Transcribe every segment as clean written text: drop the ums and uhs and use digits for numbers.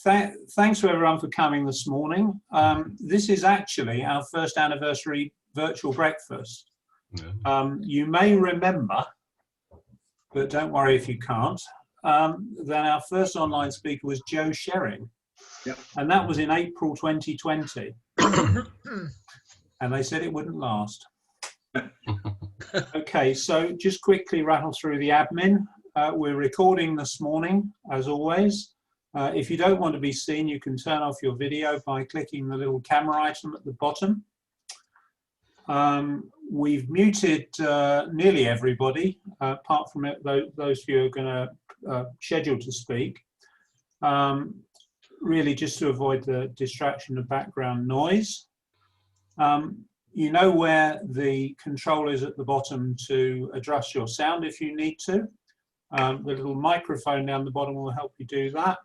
thanks to everyone for coming this morning. This is actually our first anniversary virtual breakfast. Yeah. You may remember, but don't worry if you can't, that our first online speaker was Joe Shering. Yep. And that was in April 2020. And they said it wouldn't last. Okay, so just quickly rattle through the admin. We're recording this morning, as always. If you don't want to be seen, you can turn off your video by clicking the little camera item at the bottom. We've muted nearly everybody, apart from those who are going to schedule to speak, really just to avoid the distraction of background noise. You know where the control is at the bottom to adjust your sound if you need to. The little microphone down the bottom will help you do that.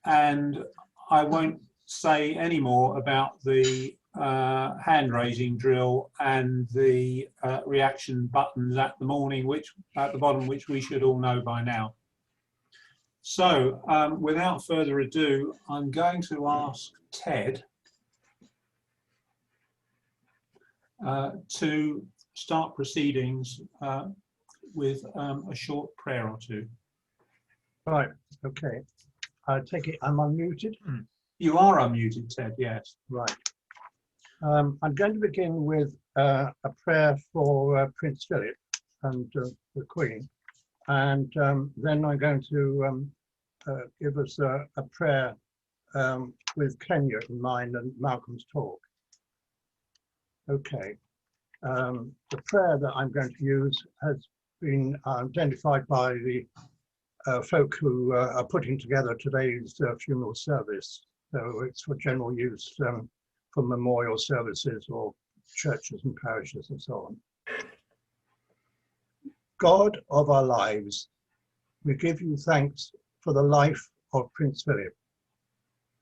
And I won't say any more about the hand raising drill and the reaction buttons at the bottom, which we should all know by now. So without further ado, I'm going to ask Ted to start proceedings with a short prayer or two. Right, okay. I take it I'm unmuted? You are unmuted, Ted, yes. Right. I'm going to begin with a prayer for Prince Philip and the Queen. And then I'm going to give us a prayer with Kenya in mind and Malcolm's talk. Okay. The prayer that I'm going to use has been identified by the folk who are putting together today's funeral service. So it's for general use for memorial services or churches and parishes and so on. God of our lives, we give you thanks for the life of Prince Philip,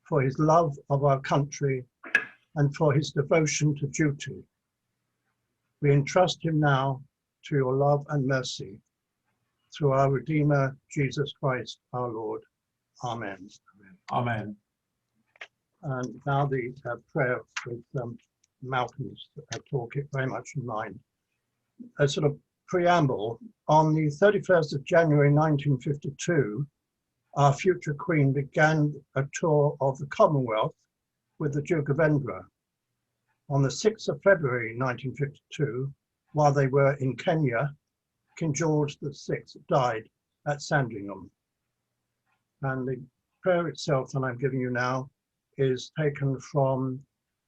for his love of our country and for his devotion to duty. We entrust him now to your love and mercy through our Redeemer, Jesus Christ, our Lord. Amen. Amen. And now the prayer with Malcolm's talk, it very much in mind. A sort of preamble, on the 31st of January 1952, our future Queen began a tour of the Commonwealth with the Duke of Edinburgh. On the 6th of February 1952, while they were in Kenya, King George VI died at Sandringham. And the prayer itself that I'm giving you now is taken from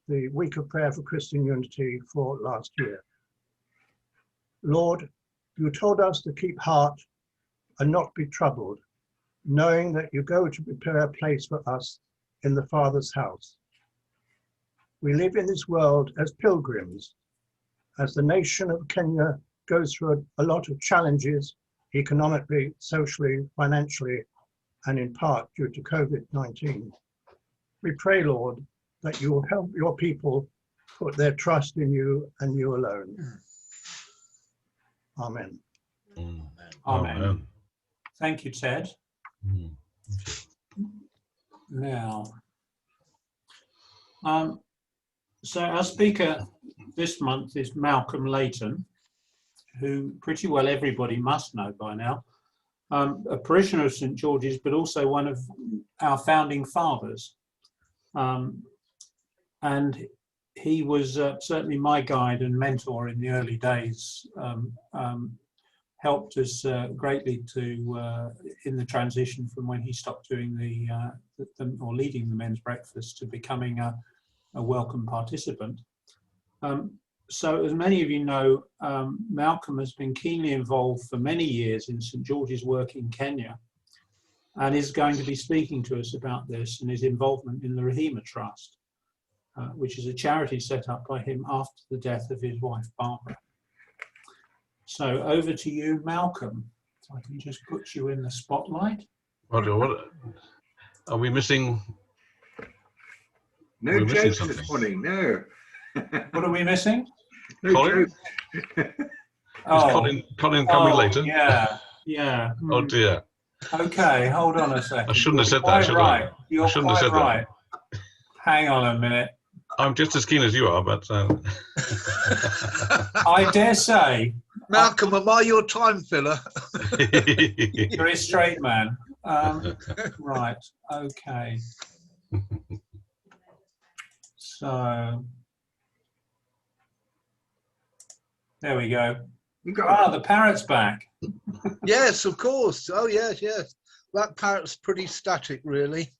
the Week of Prayer for Christian Unity for last year. Lord, you told us to keep heart and not be troubled, knowing that you go to prepare a place for us in the Father's house. We live in this world as pilgrims, as the nation of Kenya goes through a lot of challenges, economically, socially, financially, and in part due to COVID-19. We pray, Lord, that you will help your people put their trust in you and you alone. Amen. Amen. Amen. Thank you, Ted. Now, so our speaker this month is Malcolm Leighton, who pretty well everybody must know by now, a parishioner of St. George's, but also one of our founding fathers. And he was certainly my guide and mentor in the early days, helped us greatly to in the transition from when he stopped doing or leading the men's breakfast to becoming a welcome participant. So as many of you know, Malcolm has been keenly involved for many years in St. George's work in Kenya, and is going to be speaking to us about this and his involvement in the Rahima Trust, which is a charity set up by him after the death of his wife, Barbara. So over to you, Malcolm. So I can just put you in the spotlight. What are we missing? No jokes this morning, no. What are we missing? No Colin? jokes. Is Colin coming later? Yeah, yeah. Oh dear. Okay, hold on a second. I shouldn't have said that, Quite should right. I? You're shouldn't have quite said that. right. Hang on a minute. I'm just as keen as you are, but I dare say Malcolm, am I your time filler? you're a straight man. Right. Okay. So there we go. You got Ah, the parrot's back. Yes, of course. Oh, yes, yes. That parrot's pretty static, really.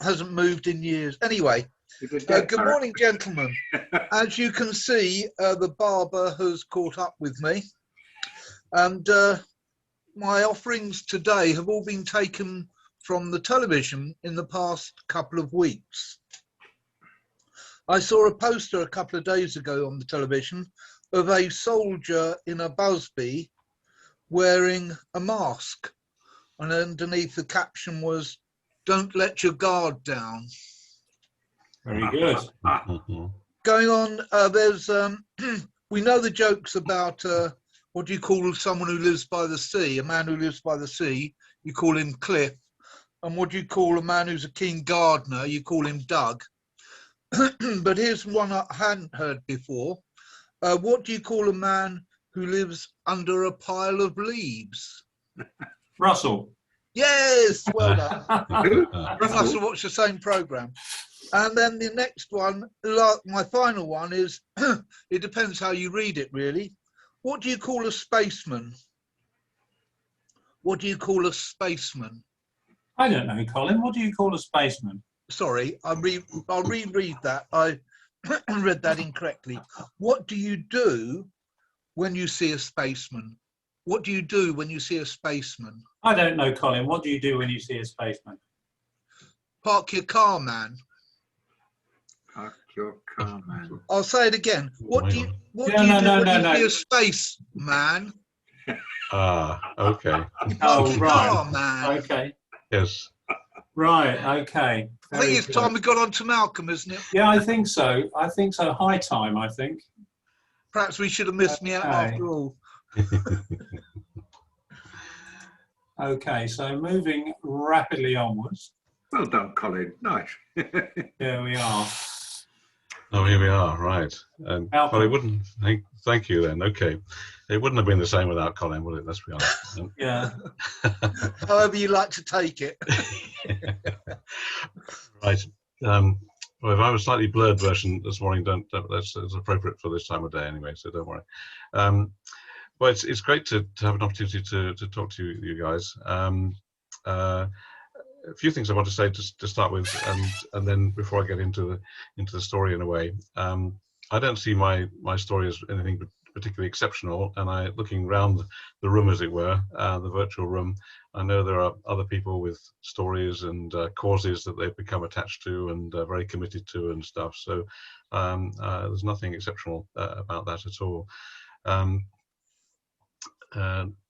Hasn't moved in years. Anyway, it's a dead good parrot. morning, gentlemen. As you can see, the barber has caught up with me. And my offerings today have all been taken from the television in the past couple of weeks. I saw a poster a couple of days ago on the television of a soldier in a busby wearing a mask, and underneath the caption was, "Don't let your guard down." Very good. Going on, there's we know the jokes about what do you call someone who lives by the sea? A man who lives by the sea, you call him Cliff. And what do you call a man who's a keen gardener? You call him Doug. But here's one I hadn't heard before. What do you call a man who lives under a pile of leaves? Russell. Yes, well done. Who? You must have watched the same program. And then the next one, my final one is, it depends how you read it, really. What do you call a spaceman? What do you call a spaceman? I don't know, Colin. What do you call a spaceman? Sorry, I'll reread that. I read that incorrectly. What do you do when you see a spaceman? What do you do when you see a spaceman? I don't know, Colin. What do you do when you see a spaceman? Park your car, man. Park your car, man. I'll say it again. What do you do when you see a space man? Okay. You park your right. car, man. Okay. Yes. Right. Okay. I think it's Very time good. we got on to Malcolm, isn't it? Yeah, I think so. I think so. High time, I think. Perhaps we should have missed me out Okay. after all. Okay, so moving rapidly onwards. Well done, Colin. Nice. There we are. Oh, here we are. Right. Well, Malcolm. it wouldn't. Thank you. Then. Okay. It wouldn't have been the same without Colin, would it? Let's be honest. Yeah. However you like to take it. Right. Well, if I have a slightly blurred version this morning, that's appropriate for this time of day anyway, so don't worry. Well, it's great to have an opportunity to talk to you guys. A few things I want to say to start with, and then before I get into the story in a way. I don't see my story as anything particularly exceptional, and looking around the room, as it were, the virtual room, I know there are other people with stories and causes that they've become attached to and very committed to and stuff. So there's nothing exceptional about that at all. And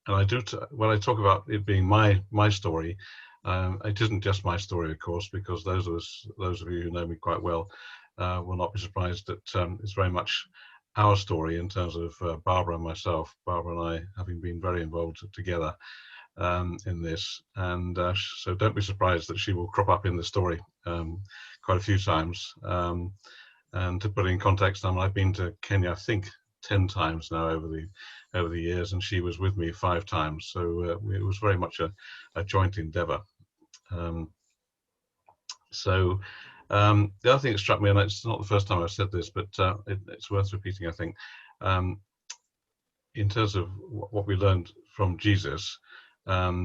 I do, when I talk about it being my story, it isn't just my story, of course, because those of you who know me quite well will not be surprised that it's very much our story in terms of Barbara and myself. Barbara and I having been very involved together in this, and so don't be surprised that she will crop up in the story quite a few times. And to put it in context, I've been to Kenya, I think, 10 times now over the years, and she was with me 5 times. So it was very much a joint endeavour. The other thing that struck me, and it's not the first time I've said this, but it's worth repeating, I think, in terms of what we learned from Jesus. I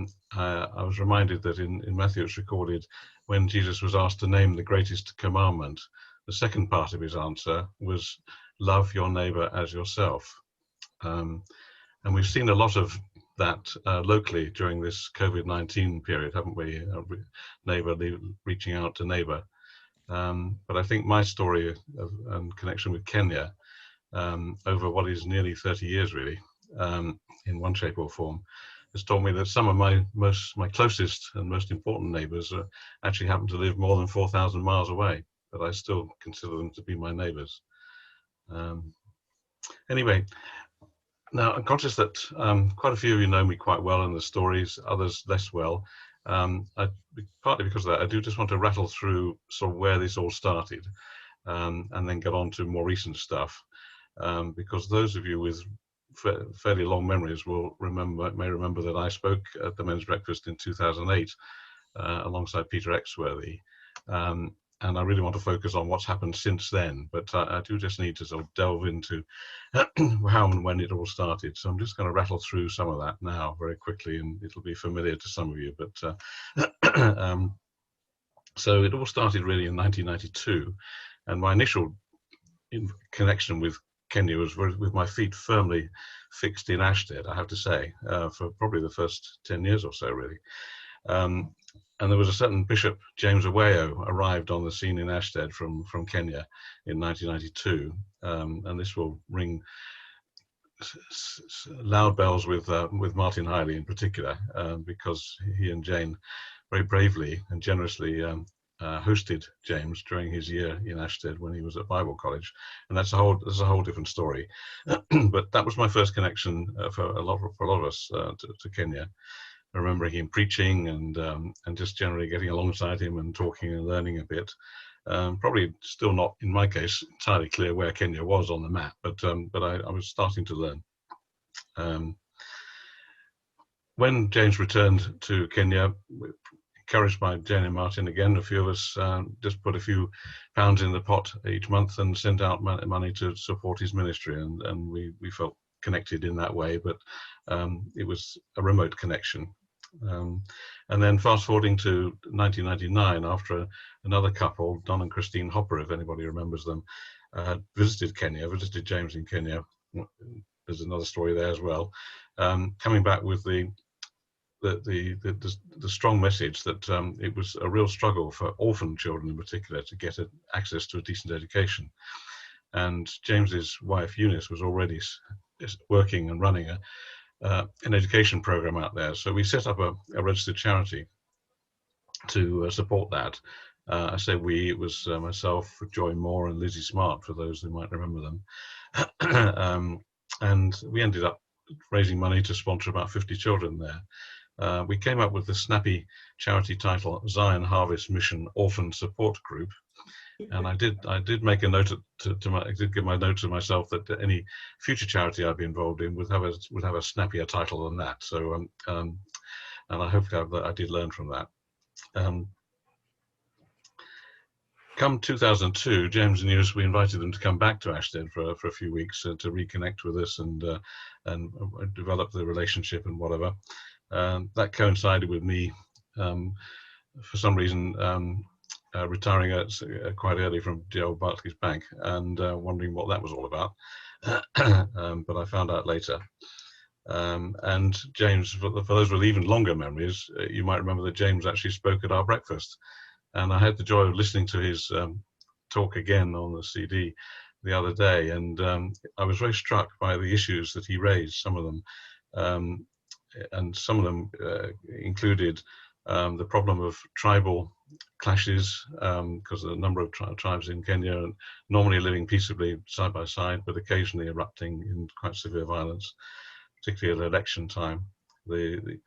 was reminded that in Matthew it's recorded when Jesus was asked to name the greatest commandment, the second part of his answer was love your neighbour as yourself. And we've seen a lot of that locally during this COVID-19 period, haven't we? Neighbour reaching out to neighbour. But I think my story and connection with Kenya over what is nearly 30 years really, in one shape or form, has taught me that some of my closest and most important neighbours actually happen to live more than 4,000 miles away, but I still consider them to be my neighbours. Anyway, Now, I'm conscious that quite a few of you know me quite well in the stories, others less well. Partly because of that, I do just want to rattle through sort of where this all started, and then get on to more recent stuff. Because those of you with fairly long memories may remember that I spoke at the men's breakfast in 2008 alongside Peter Exworthy. And I really want to focus on what's happened since then, but I do just need to sort of delve into how and when it all started. So I'm just going to rattle through some of that now very quickly, and it'll be familiar to some of you. But so it all started really in 1992, and my initial connection with Kenya was with my feet firmly fixed in Ashtead, I have to say, for probably the first 10 years or so, really. And there was a certain Bishop James Awayo arrived on the scene in Ashtead from Kenya in 1992, and this will ring loud bells with Martin Hiley in particular, because he and Jane very bravely and generously hosted James during his year in Ashtead when he was at Bible College, and that's a whole different story. But that was my first connection for a lot of us to Kenya. I remember him preaching and just generally getting alongside him and talking and learning a bit. Probably still not, in my case, entirely clear where Kenya was on the map, but I was starting to learn. When James returned to Kenya, encouraged by Jane and Martin again, a few of us just put a few pounds in the pot each month and sent out money to support his ministry, and we felt connected in that way, but it was a remote connection. And then fast forwarding to 1999, after another couple, Don and Christine Hopper, if anybody remembers them, visited James in Kenya. There's another story there as well. Coming back with the strong message that it was a real struggle for orphan children in particular to get access to a decent education. And James's wife Eunice was already working and running an education program out there. So we set up a registered charity to support that. I say we, it was myself, Joy Moore and Lizzie Smart, for those who might remember them. And we ended up raising money to sponsor about 50 children there. We came up with the snappy charity title, Zion Harvest Mission Orphan Support Group. And I did make a note I did give my note to myself that any future charity I'd be involved in would have a snappier title than that. So and I hope that I did learn from that. Come 2002, James and Eunice, we invited them to come back to Ashtead for a few weeks to reconnect with us and develop the relationship and whatever. That coincided with me, for some reason, retiring quite early from the old Barclays Bank, and wondering what that was all about. But I found out later. And James, for those with even longer memories, you might remember that James actually spoke at our breakfast. And I had the joy of listening to his talk again on the CD the other day, and I was very struck by the issues that he raised, some of them. And some of them included the problem of tribal clashes, because a number of tribes in Kenya are normally living peaceably side by side, but occasionally erupting in quite severe violence, particularly at election time. The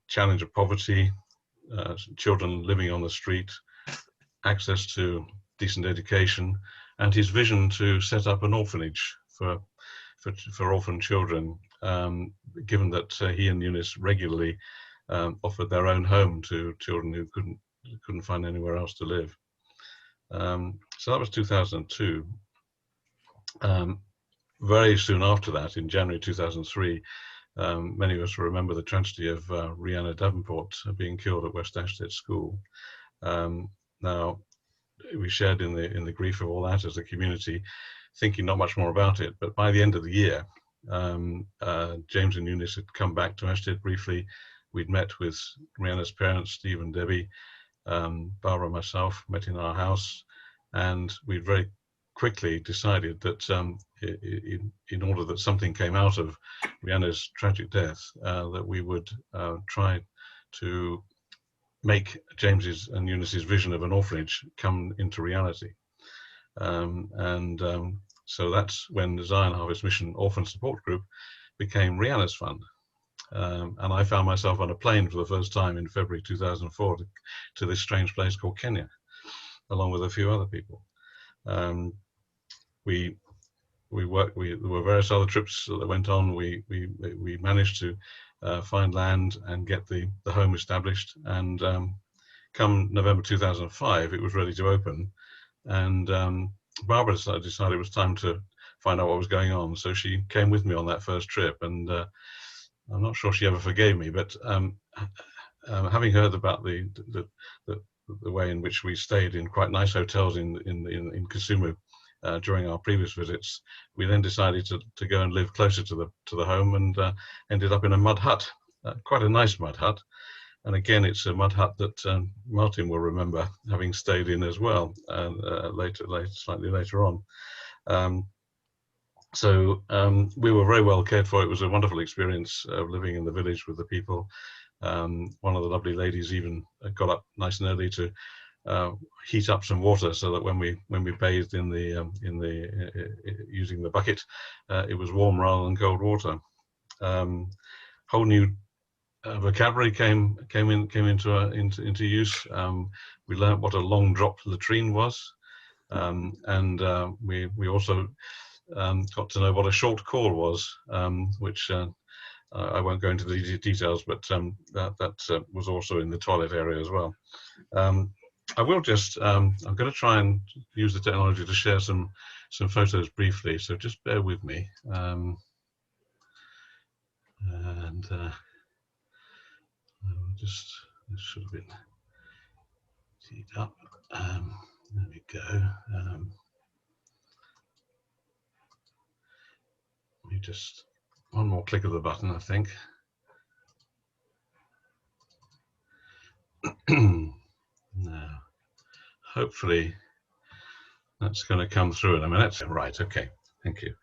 challenge of poverty, children living on the street, access to decent education, and his vision to set up an orphanage for orphan children, given that he and Eunice regularly offered their own home to children who couldn't find anywhere else to live. So that was 2002. Very soon after that, in January 2003, many of us will remember the tragedy of Rihanna Davenport being killed at West Ashtead School. Now, we shared in the grief of all that as a community, thinking not much more about it. But by the end of the year, James and Eunice had come back to Ashtead briefly. We'd met with Rihanna's parents, Steve and Debbie. Barbara and myself met in our house, and we very quickly decided that in order that something came out of Rihanna's tragic death, that we would try to make James's and Eunice's vision of an orphanage come into reality. And So that's when the Zion Harvest Mission Orphan Support Group became Rihanna's Fund. And I found myself on a plane for the first time in February 2004 to this strange place called Kenya, along with a few other people. There were various other trips that went on. We managed to find land and get the home established. And come November 2005, it was ready to open. And Barbara decided it was time to find out what was going on. So she came with me on that first trip. And I'm not sure she ever forgave me, but having heard about the way in which we stayed in quite nice hotels in Kisumu during our previous visits, we then decided to go and live closer to the home, and ended up in a mud hut, quite a nice mud hut. And again, it's a mud hut that Martin will remember having stayed in as well, slightly later on. So we were very well cared for. It was a wonderful experience of living in the village with the people. One of the lovely ladies even got up nice and early to heat up some water, so that when we bathed in using the bucket, it was warm rather than cold water. Whole new vocabulary came into use. We learnt what a long drop latrine was, and we also got to know what a short call was, which I won't go into the details, but that was also in the toilet area as well. I will just, I'm going to try and use the technology to share some photos briefly, so just bear with me. This should have been teed up. There we go. Let me just, one more click of the button, I think. Now, hopefully that's going to come through in a minute. Right, okay, thank you.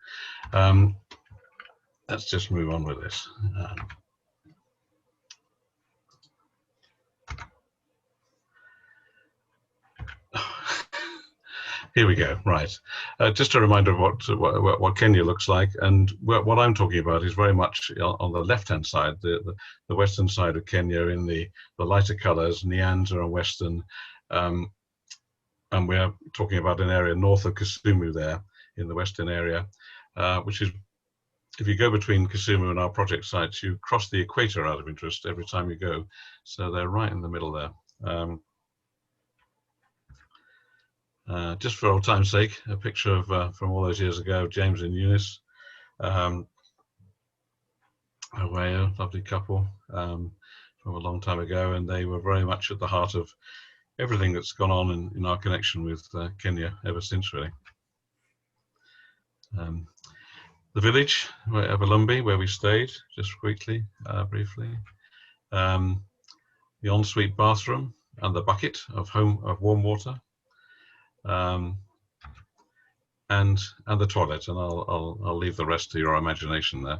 Let's just move on with this. Here we go. Right, just a reminder of what Kenya looks like, and what I'm talking about is very much on the left-hand side, the western side of Kenya, in the lighter colours, Nyanza and Western, and we're talking about an area north of Kisumu there in the western area, which is, if you go between Kisumu and our project sites, you cross the equator out of interest every time you go, so they're right in the middle there. Just for old time's sake, a picture of from all those years ago, James and Eunice, away, a lovely couple from a long time ago, and they were very much at the heart of everything that's gone on in our connection with Kenya ever since, really. The village, Abalumbi, where we stayed, just quickly, briefly. The ensuite bathroom and the bucket of warm water. And the toilet, and I'll leave the rest to your imagination there.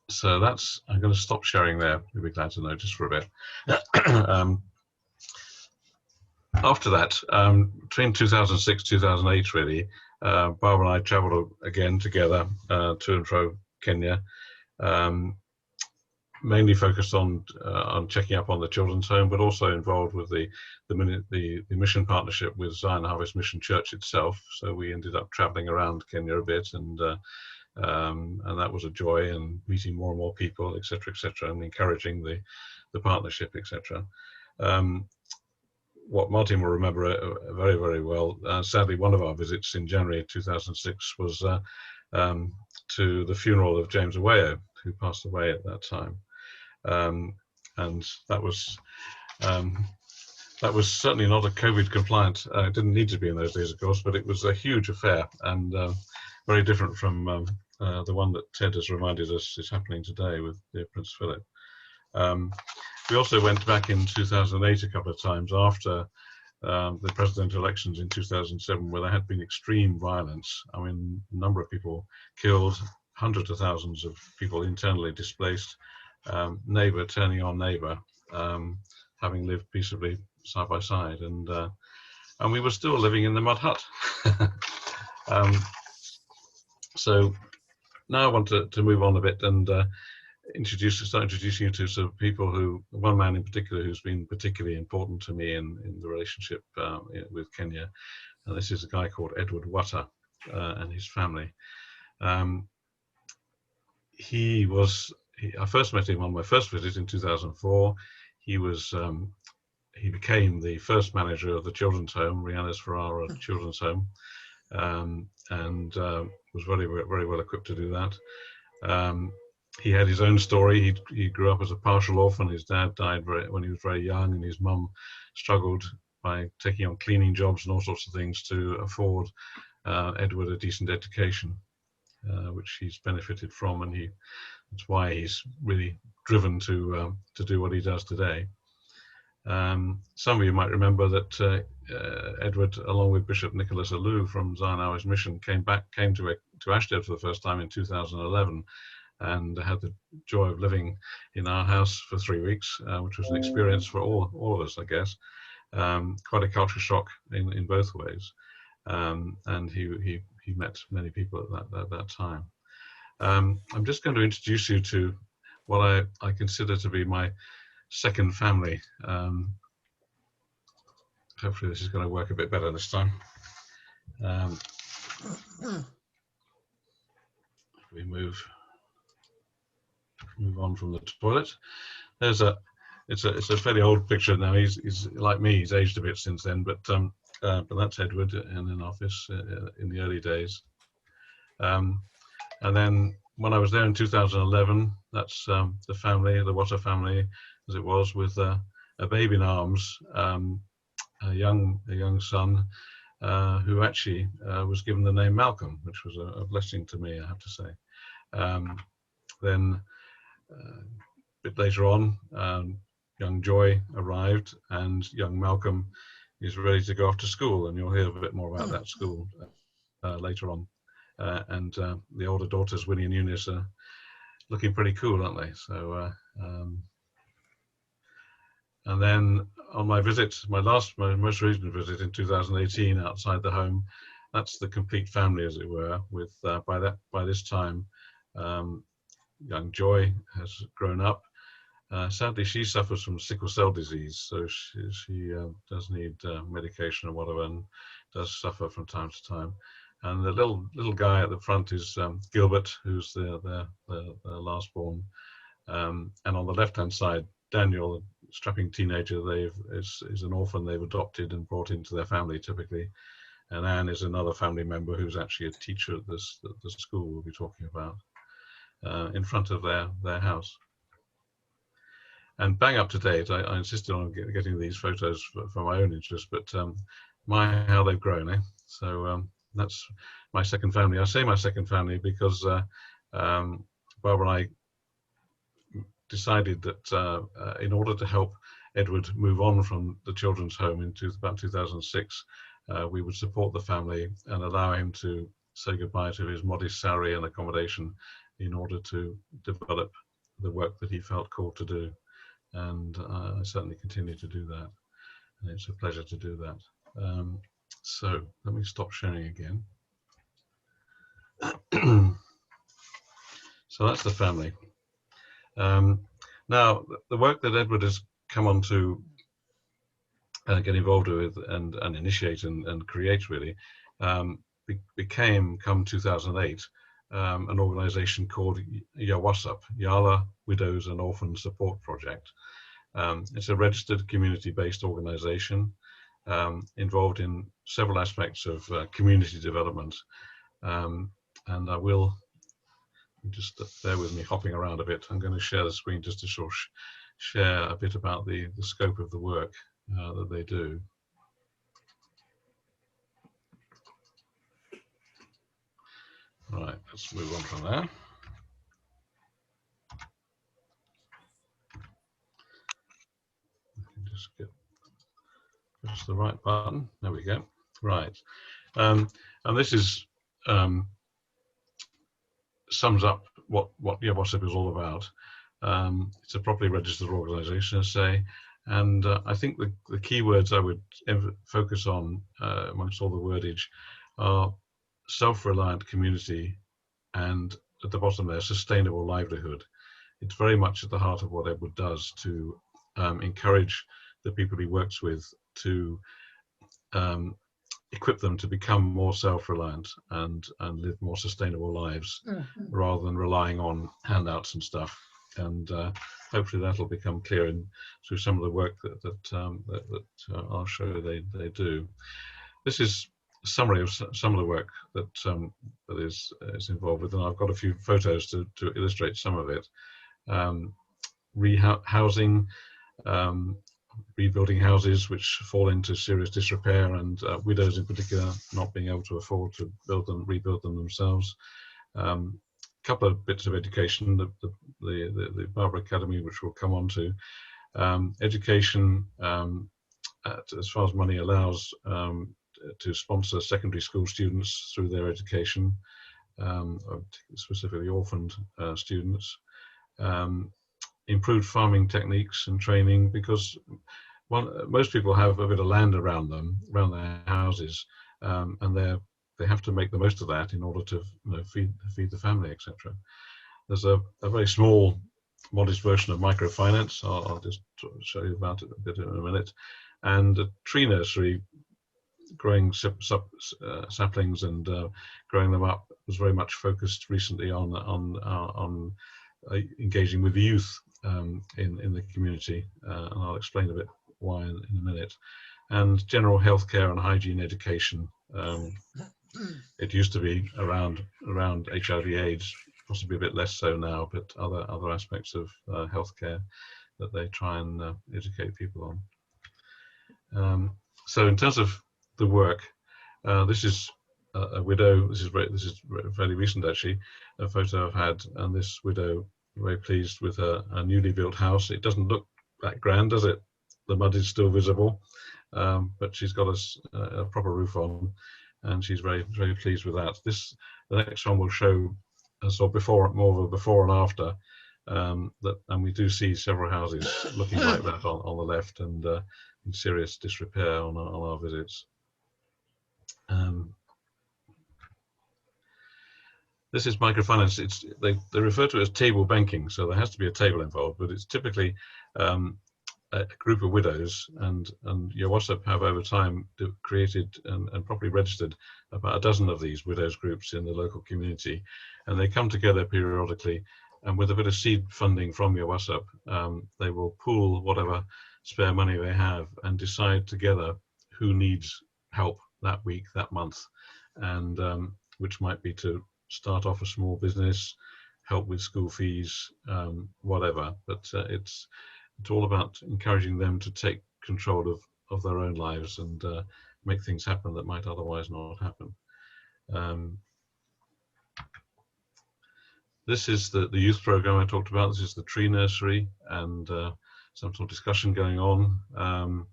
So that's, I'm going to stop sharing there. You'll be glad to know, just for a bit. After that, between 2006 2008, really, Barbara and I travelled again together to and fro Kenya, mainly focused on checking up on the children's home, but also involved with the mission partnership with Zion Harvest Mission Church itself. So we ended up traveling around Kenya a bit, and that was a joy, and meeting more and more people, etc., and encouraging the partnership, etc. What Martin will remember very, very well, sadly, one of our visits in January 2006 was to the funeral of James Awayo, who passed away at that time. And that was certainly not a COVID compliant. It didn't need to be in those days, of course, but it was a huge affair, and very different from the one that Ted has reminded us is happening today with dear Prince Philip. We also went back in 2008 a couple of times after the presidential elections in 2007, where there had been extreme violence. I mean, a number of people killed, hundreds of thousands of people internally displaced, neighbour turning on neighbour, having lived peaceably side by side, and we were still living in the mud hut. So now I want to move on a bit and start introducing you to some people who, one man in particular who's been particularly important to me in the relationship with Kenya. And this is a guy called Edward Watter and his family. I first met him on my first visit in 2004. He became the first manager of the children's home, Rihanna's Ferrara Children's Home, and was very, very well equipped to do that. He had his own story. He grew up as a partial orphan. His dad died when he was very young, and his mum struggled by taking on cleaning jobs and all sorts of things to afford Edward a decent education, which he's benefited from, and that's why he's really driven to do what he does today. Some of you might remember that Edward, along with Bishop Nicholas Alou from Zion Hours Mission, came to Ashtead for the first time in 2011, and had the joy of living in our house for 3 weeks, which was an experience for all of us, I guess. Quite a culture shock in both ways, and he met many people at that time. I'm just going to introduce you to what I consider to be my second family. Hopefully this is going to work a bit better this time. We move on from the toilet. It's a fairly old picture now. He's like me. He's aged a bit since then, but that's Edward in an office in the early days. And then when I was there in 2011, that's the family, the Watter family, as it was, with a babe in arms, a young son, who actually was given the name Malcolm, which was a blessing to me, I have to say. Then a bit later on, young Joy arrived, and young Malcolm is ready to go off to school, and you'll hear a bit more about that school later on. And the older daughters, Winnie and Eunice, are looking pretty cool, aren't they? So, and then on my visit, my most recent visit in 2018 outside the home, that's the complete family, as it were, with by this time, young Joy has grown up. Sadly, she suffers from sickle cell disease, so she does need medication or whatever, and does suffer from time to time. And the little guy at the front is Gilbert, who's the last born. And on the left-hand side, Daniel, a strapping teenager, is an orphan they've adopted and brought into their family typically. And Anne is another family member who's actually a teacher at the school we'll be talking about, in front of their house. And bang up to date, I insisted on getting these photos for my own interest, but how they've grown, eh? So that's my second family. I say my second family because Barbara and I decided that in order to help Edward move on from the children's home in about 2006, we would support the family and allow him to say goodbye to his modest salary and accommodation in order to develop the work that he felt called to do. And I certainly continue to do that. And it's a pleasure to do that. So let me stop sharing again. So that's the family. Now, the work that Edward has come on to get involved with and initiate and create, really, became, come 2008, an organization called YAWASUP, Yala Widows and Orphans Support Project. It's a registered community-based organization involved in several aspects of community development. And I will, just bear with me hopping around a bit. I'm going to share the screen just to sort of share a bit about the scope of the work that they do. Right, let's move on from there. Just push the right button. There we go. Right, and this is sums up what YAWASUP is all about. It's a properly registered organisation, I say, and I think the key words I would focus on amongst all the wordage are self-reliant community, and at the bottom there, sustainable livelihood. It's very much at the heart of what Edward does to encourage the people he works with to equip them to become more self-reliant and live more sustainable lives, rather than relying on handouts and stuff. And hopefully that'll become clear through some of the work that I'll show they do. This is a summary of some of the work that is involved with, and I've got a few photos to illustrate some of it. Rehousing, rebuilding houses which fall into serious disrepair, and widows in particular not being able to afford to rebuild them themselves. Couple of bits of education, the Barber Academy, which we'll come on to. Education, as far as money allows, to sponsor secondary school students through their education, specifically orphaned students. Improved farming techniques and training, because most people have a bit of land around their houses, and they have to make the most of that in order to feed the family, etc. There's a very small, modest version of microfinance. I'll just show you about it a bit in a minute. And a tree nursery, growing saplings and growing them up, was very much focused recently on engaging with the youth in the community, and I'll explain a bit why in a minute. And general healthcare and hygiene education. It used to be around HIV/AIDS, possibly a bit less so now, but other aspects of healthcare that they try and educate people on. So in terms of the work, this is a widow. This is fairly recent, actually, a photo I've had, and this widow, very pleased with her newly built house. It doesn't look that grand, does it? The mud is still visible, but she's got a proper roof on, and she's very, very pleased with that. The next one will show more of a before and after, and we do see several houses looking like that on the left, and in serious disrepair on our visits. This is microfinance. They refer to it as table banking, so there has to be a table involved, but it's typically a group of widows, and YOWOSAP have over time created and properly registered about a dozen of these widows groups in the local community, and they come together periodically, and with a bit of seed funding from YOWOSAP, they will pool whatever spare money they have and decide together who needs help that week, that month, and which might be to start off a small business, help with school fees, whatever. But it's all about encouraging them to take control of their own lives and make things happen that might otherwise not happen. This is the youth program I talked about. This is the tree nursery, and some sort of discussion going on.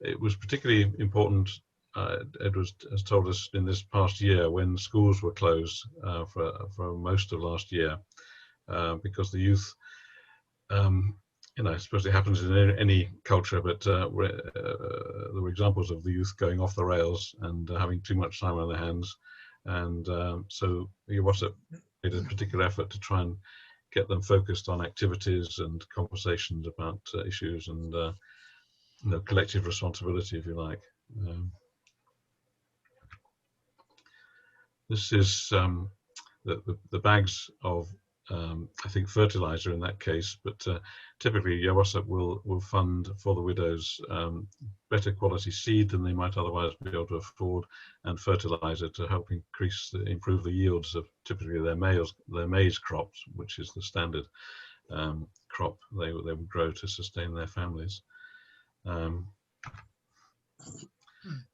It was particularly important, Edward has told us, in this past year when schools were closed for most of last year, because the youth, I suppose it happens in any culture, but there were examples of the youth going off the rails and having too much time on their hands, and so YOWOSAP made a particular effort to try and get them focused on activities and conversations about issues and collective responsibility, if you like. This is the bags of I think fertilizer in that case, but typically YOWOSAP will fund for the widows better quality seed than they might otherwise be able to afford, and fertilizer to help improve the yields of typically their maize crops, which is the standard crop they would grow to sustain their families. And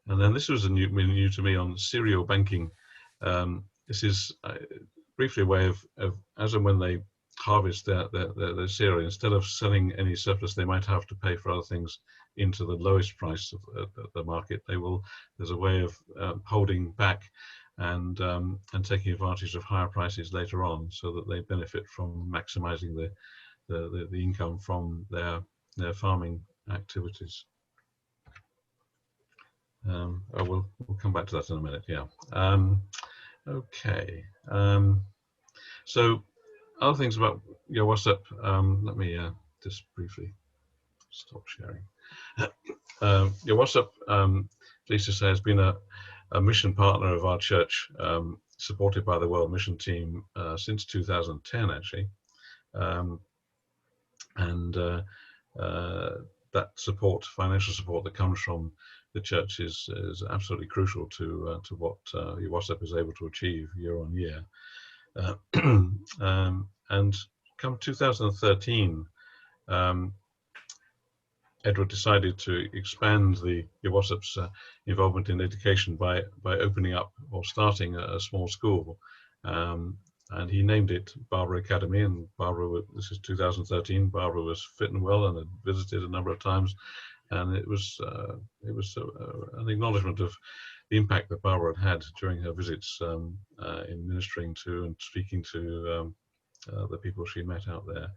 then this was new to me on cereal banking. This is briefly a way of as and when they harvest their cereal, instead of selling any surplus they might have to pay for other things into the lowest price of the market, there's a way of holding back and taking advantage of higher prices later on, so that they benefit from maximizing the income from their farming activities. We'll come back to that in a minute. Yeah. Okay. So other things about your WhatsApp. Let me just briefly stop sharing. Your WhatsApp, pleased to say, has been a mission partner of our church, supported by the World Mission Team since 2010, actually. And that support, financial support that comes from the church is absolutely crucial to what your WhatsApp is able to achieve year on year. And come 2013, Edward decided to expand your WhatsApp's involvement in education by opening up or starting a small school. And he named it Barbara Academy, and Barbara, this is 2013, Barbara was fit and well and had visited a number of times, and it was an acknowledgement of the impact that Barbara had during her visits in ministering to and speaking to the people she met out there.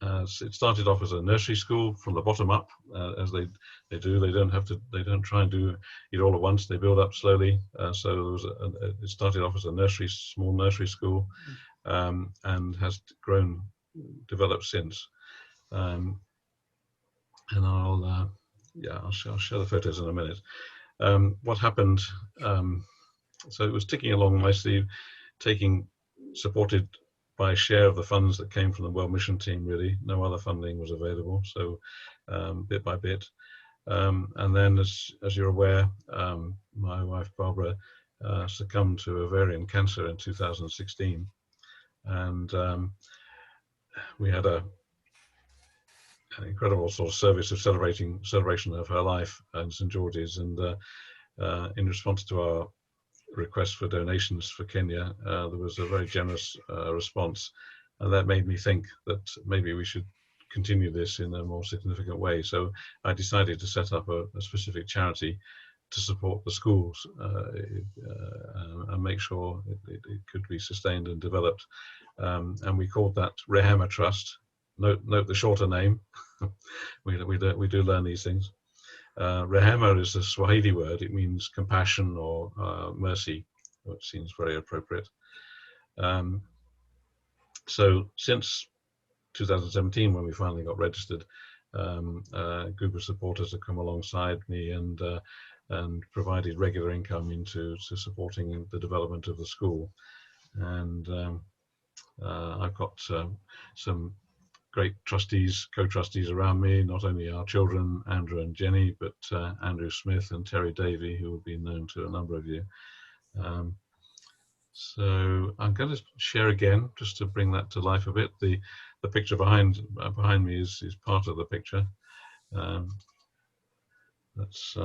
It started off as a nursery school from the bottom up, as they do. They don't try and do it all at once. They build up slowly. So there was it started off as a small nursery school, and has developed since. And I'll share the photos in a minute. What happened? So it was ticking along nicely, supported by a share of the funds that came from the World Mission Team. Really, no other funding was available. So bit by bit, and then, as you're aware, my wife Barbara succumbed to ovarian cancer in 2016, and we had an incredible sort of service of celebration of her life in St George's, and in response to our request for donations for Kenya, there was a very generous response, and that made me think that maybe we should continue this in a more significant way. So I decided to set up a specific charity to support the schools and make sure it could be sustained and developed, and we called that Rehema Trust. Note the shorter name. we do learn these things. Rehema is a Swahili word. It means compassion or mercy, which seems very appropriate. So since 2017, when we finally got registered, a group of supporters have come alongside me and provided regular income into supporting the development of the school. And I've got some great co-trustees around me, not only our children, Andrew and Jenny, but Andrew Smith and Terry Davey, who will be known to a number of you. So I'm going to share again, just to bring that to life a bit. The picture behind me is part of the picture. Let's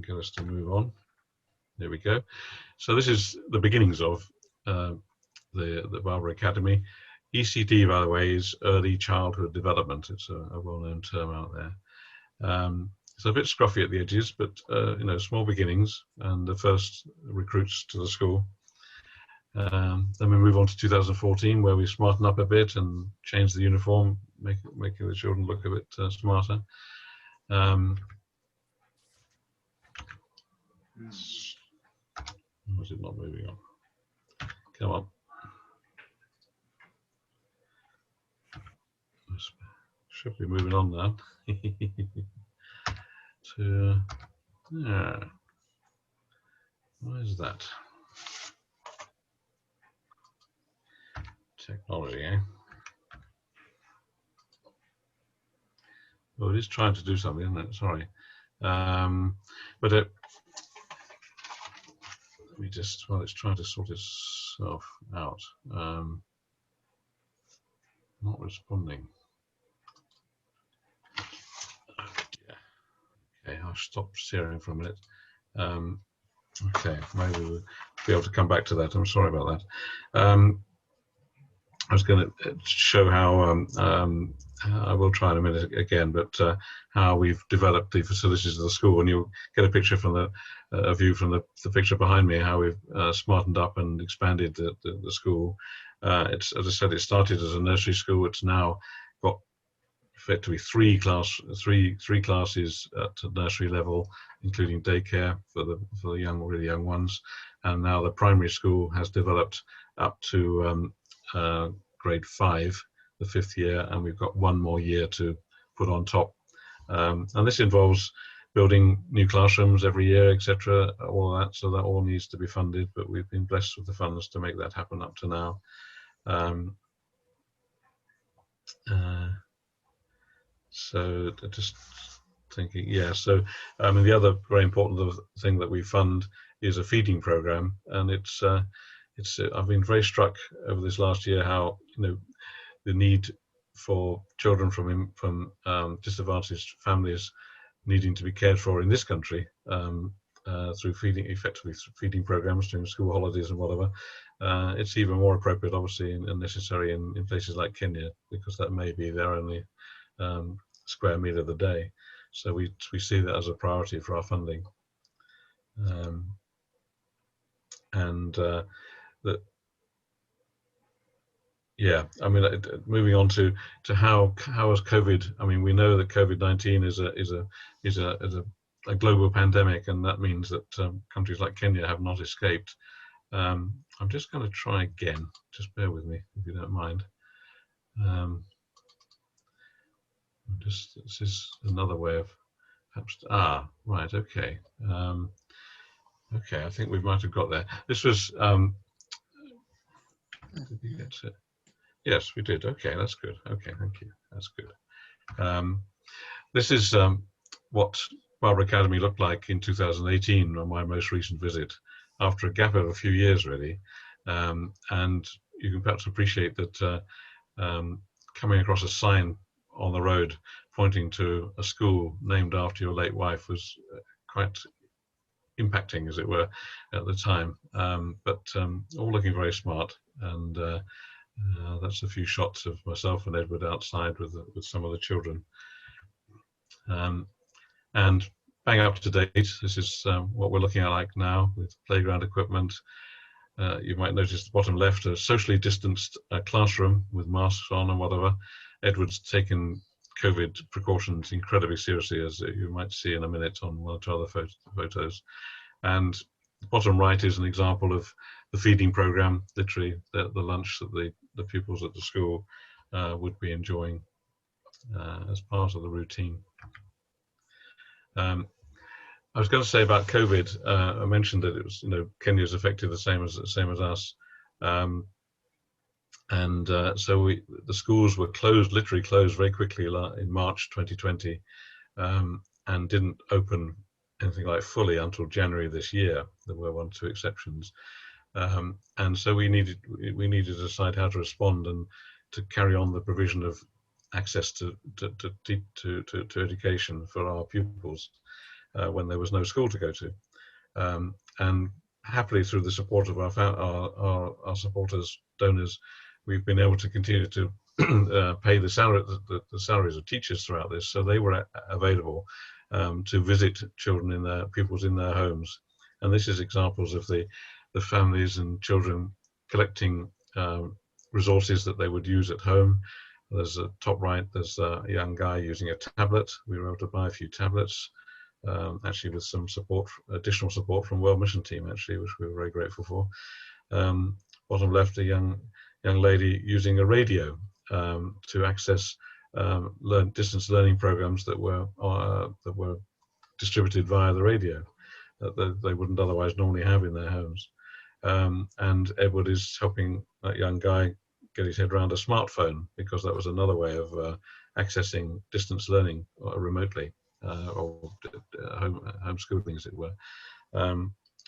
get us to move on. There we go. So this is the beginnings of the Barbara Academy. ECD, by the way, is early childhood development. It's a well-known term out there. It's a bit scruffy at the edges, but small beginnings and the first recruits to the school. Then we move on to 2014, where we smarten up a bit and change the uniform, making the children look a bit smarter. Was it not moving on? Come on. Should be moving on now. Why is that? Technology, eh? Well, it is trying to do something, isn't it? Sorry. But it's trying to sort itself out. Not responding. Okay, I'll stop sharing for a minute. Okay, maybe we'll be able to come back to that. I'm sorry about that. I was going to show how, I will try in a minute again, but how we've developed the facilities of the school, and you'll get a picture from a view from the picture behind me, how we've smartened up and expanded the school. It's, as I said, it started as a nursery school. It's now got effectively three classes at nursery level, including daycare for the really young ones, and now the primary school has developed up to grade 5, the 5th year, and we've got one more year to put on top. And this involves building new classrooms every year, etc., all of that, so that all needs to be funded, but we've been blessed with the funds to make that happen up to now. So just thinking, yeah, so I mean, the other very important thing that we fund is a feeding program, and it's I've been very struck over this last year how, you know, the need for children from disadvantaged families needing to be cared for in this country through effectively feeding programs during school holidays and whatever. It's even more appropriate, obviously, and necessary in places like Kenya, because that may be their only square meal of the day. So we see that as a priority for our funding. Yeah, I mean, moving on to how has COVID? I mean, we know that COVID-19 is a global pandemic, and that means that countries like Kenya have not escaped. I'm just going to try again. Just bear with me if you don't mind. This is another way of perhaps. Right. Okay. Okay. I think we might have got there. This was. Did we get it? Yes, we did. Okay, that's good. Okay, thank you. That's good. This is what Barbara Academy looked like in 2018 on my most recent visit, after a gap of a few years, really. And you can perhaps appreciate that coming across a sign on the road pointing to a school named after your late wife was quite impacting, as it were, at the time. But all looking very smart, and that's a few shots of myself and Edward outside with some of the children. And bang up to date, this is what we're looking at like now with playground equipment. You might notice the bottom left, a socially distanced classroom with masks on and whatever. Edward's taken COVID precautions incredibly seriously, as you might see in a minute on one or two other photos. And the bottom right is an example of the feeding program, literally the lunch that the pupils at the school would be enjoying as part of the routine. I was going to say about COVID. I mentioned that it was, Kenya's affected the same as us, and so the schools were closed, literally closed very quickly in March 2020, and didn't open anything like fully until January this year. There were 1 or 2 exceptions, and so we needed to decide how to respond and to carry on the provision of access to education for our pupils when there was no school to go to, and happily, through the support of our supporters, donors, we've been able to continue to pay the salaries of teachers throughout this, so they were available to visit pupils in their homes. And this is examples of the families and children collecting resources that they would use at home. There's a top right, there's a young guy using a tablet. We were able to buy a few tablets, actually with some additional support from World Mission Team, actually, which we were very grateful for. Bottom left, a young lady using a radio to access distance learning programs that were distributed via the radio that they wouldn't otherwise normally have in their homes. And Edward is helping that young guy get his head around a smartphone, because that was another way of accessing distance learning remotely, or homeschooling, as it were.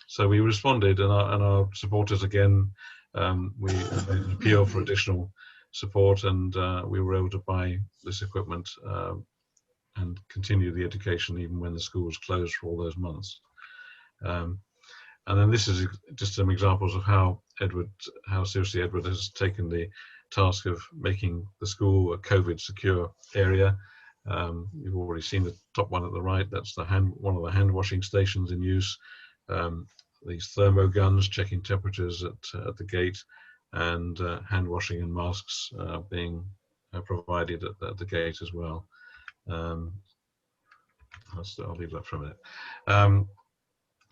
So we responded, and our supporters again, we made an appeal for additional support, and we were able to buy this equipment and continue the education even when the school was closed for all those months. And then this is just some examples of how seriously Edward has taken the task of making the school a COVID secure area. You've already seen the top one at the right. That's one of the hand washing stations in use. These thermo guns checking temperatures at the gate, and hand washing and masks being provided at the gate as well. I'll leave that for a minute.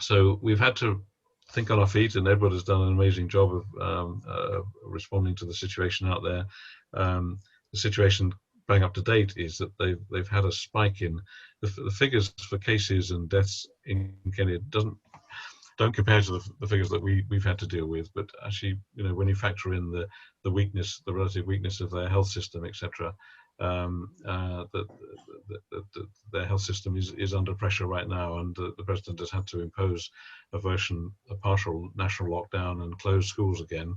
So we've had to think on our feet, and Edward has done an amazing job of responding to the situation out there. The situation bang up to date is that they've had a spike in the figures for cases and deaths in Kenya don't compare to the figures that we've had to deal with, but actually, you know, when you factor in the weakness, the relative weakness of their health system, etc., their health system is under pressure right now, and the president has had to impose a partial national lockdown and close schools again.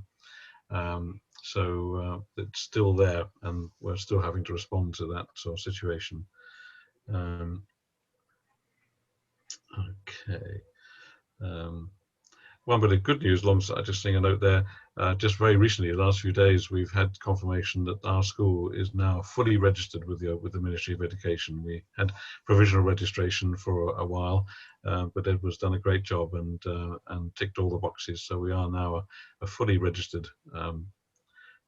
So it's still there, and we're still having to respond to that sort of situation. Okay. One bit of good news, alongside just seeing a note there, just very recently, the last few days, we've had confirmation that our school is now fully registered with the Ministry of Education. We had provisional registration for a while, but Edward's done a great job and ticked all the boxes. So we are now a fully registered,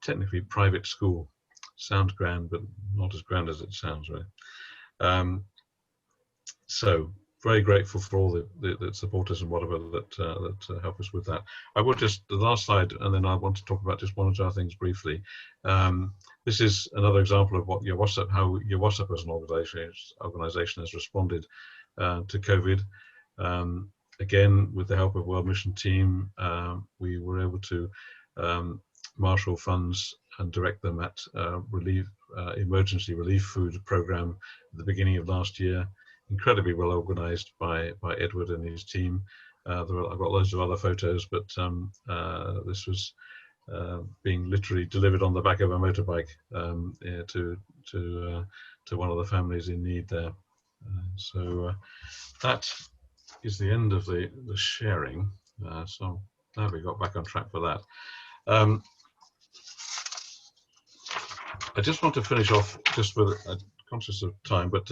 technically private school. Sounds grand, but not as grand as it sounds, right? So very grateful for all the supporters and whatever that help us with that. I will just, the last slide, and then I want to talk about just one or two other things briefly. This is another example of what how your WhatsApp as an organization has responded to COVID. Again, with the help of World Mission Team, we were able to marshal funds and direct them at emergency relief food program at the beginning of last year. Incredibly well organized by Edward and his team. I've got loads of other photos, but this was being literally delivered on the back of a motorbike to one of the families in need there. So that is the end of the sharing. So now we got back on track for that. I just want to finish off just with conscious of time, but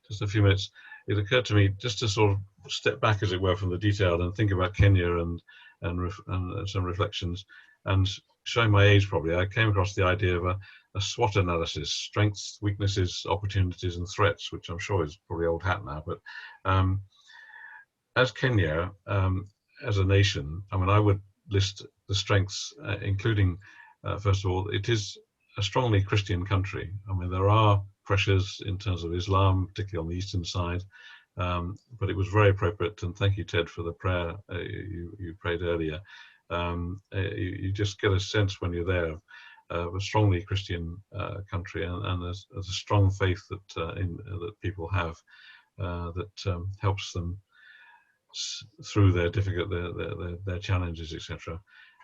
just a few minutes. It occurred to me just to sort of step back, as it were, from the detail and think about Kenya and some reflections. And showing my age, probably, I came across the idea of a SWOT analysis: strengths, weaknesses, opportunities, and threats, which I'm sure is probably old hat now. But as Kenya, as a nation, I mean, I would list the strengths, including, first of all, it is a strongly Christian country. I mean, there are pressures in terms of Islam, particularly on the eastern side, but it was very appropriate, and thank you, Ted, for the prayer you prayed earlier. You just get a sense when you're there of a strongly Christian country, and there's a strong faith that people have that helps them through their their challenges, etc.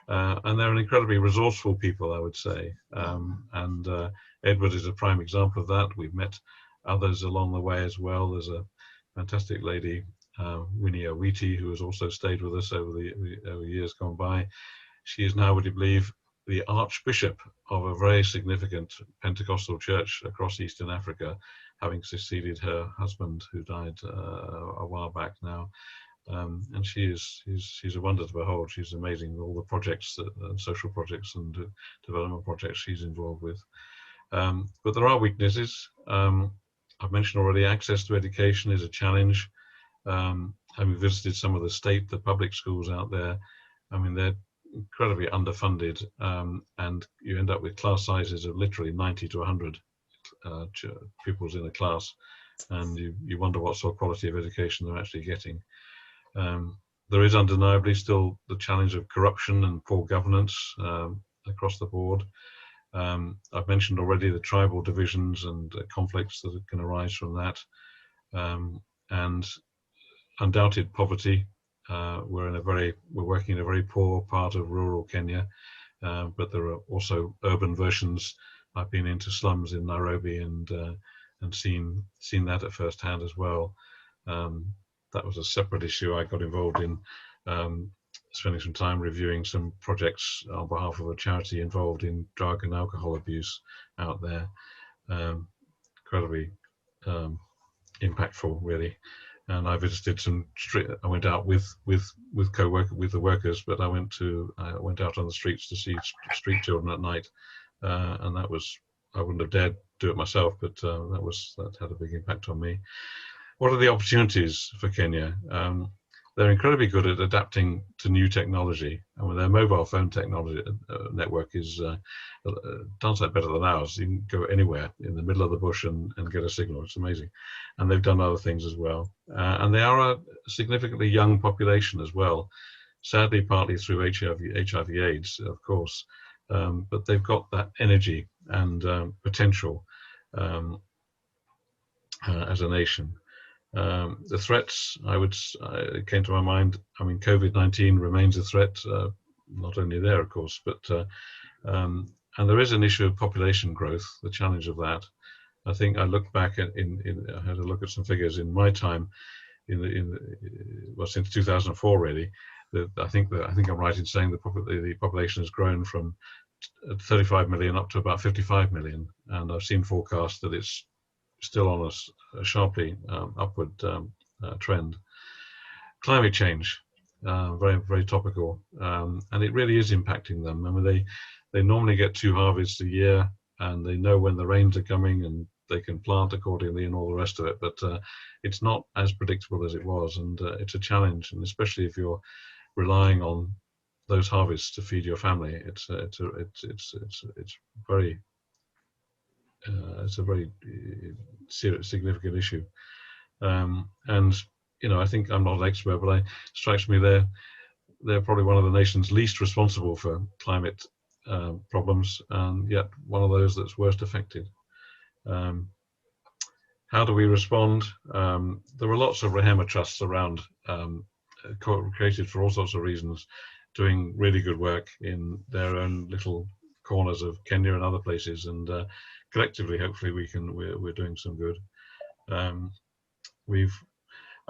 And they're an incredibly resourceful people, I would say. And Edward is a prime example of that. We've met others along the way as well. There's a fantastic lady, Winnie Owiti, who has also stayed with us over years gone by. She is now, would you believe, the Archbishop of a very significant Pentecostal church across Eastern Africa, having succeeded her husband, who died a while back now. And she's a wonder to behold. She's amazing. All the projects, social projects and development projects she's involved with. But there are weaknesses. I've mentioned already, access to education is a challenge. Having visited some of the public schools out there, I mean, they're incredibly underfunded, and you end up with class sizes of literally 90 to 100 pupils in a class, and you wonder what sort of quality of education they're actually getting. There is undeniably still the challenge of corruption and poor governance across the board. I've mentioned already the tribal divisions and conflicts that can arise from that, and undoubted poverty. We're working in a very poor part of rural Kenya, but there are also urban versions. I've been into slums in Nairobi and seen that at first hand as well. That was a separate issue. I got involved in spending some time reviewing some projects on behalf of a charity involved in drug and alcohol abuse out there. Incredibly impactful, really. And I visited I went out with the workers, but I went out on the streets to see street children at night, and that was I wouldn't have dared do it myself, but that had a big impact on me. What are the opportunities for Kenya? They're incredibly good at adapting to new technology, and with their mobile phone technology network is done better than ours. You can go anywhere in the middle of the bush and get a signal. It's amazing, and they've done other things as well. And they are a significantly young population as well. Sadly, partly through HIV/AIDS, of course, but they've got that energy and potential as a nation. The threats, it came to my mind. I mean, COVID-19 remains a threat, not only there, of course, but and there is an issue of population growth, the challenge of that. I think I looked back I had a look at some figures in my time, well, since 2004 really. I think I'm right in saying the population has grown from 35 million up to about 55 million, and I've seen forecasts that it's still on a sharply upward trend. Climate change, very, very topical, and it really is impacting them. I mean, they normally get 2 harvests a year, and they know when the rains are coming, and they can plant accordingly and all the rest of it, but it's not as predictable as it was, and it's a challenge, and especially if you're relying on those harvests to feed your family, it's a very serious, significant issue. And I think I'm not an expert, but it strikes me they're probably one of the nations least responsible for climate problems, and yet one of those that's worst affected. How do we respond? There are lots of Rehema trusts around, created for all sorts of reasons, doing really good work in their own little corners of Kenya and other places, and collectively, hopefully, we're doing some good. I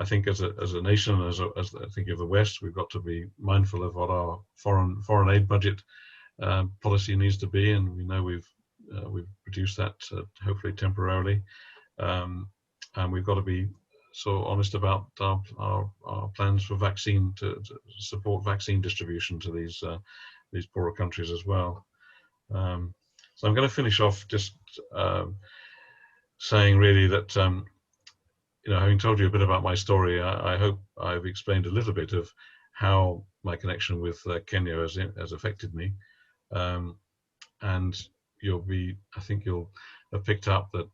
think as a nation, as I think of the West, we've got to be mindful of what our foreign aid budget policy needs to be, and we know we've reduced that hopefully temporarily, and we've got to be so honest about our plans for vaccine to support vaccine distribution to these poorer countries as well. So I'm going to finish off just saying really that having told you a bit about my story, I hope I've explained a little bit of how my connection with Kenya has affected me, and I think you'll have picked up that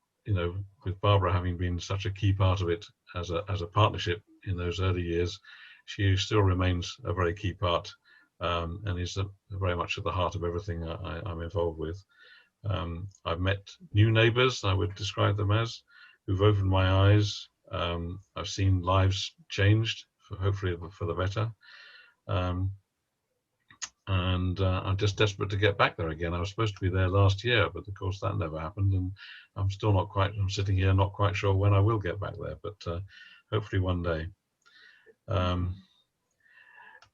with Barbara having been such a key part of it as a partnership in those early years, she still remains a very key part, and is very much at the heart of everything I'm involved with. I've met new neighbours, I would describe them as, who've opened my eyes. I've seen lives changed, hopefully for the better. And I'm just desperate to get back there again. I was supposed to be there last year, but of course that never happened, and I'm sitting here not quite sure when I will get back there, but hopefully one day.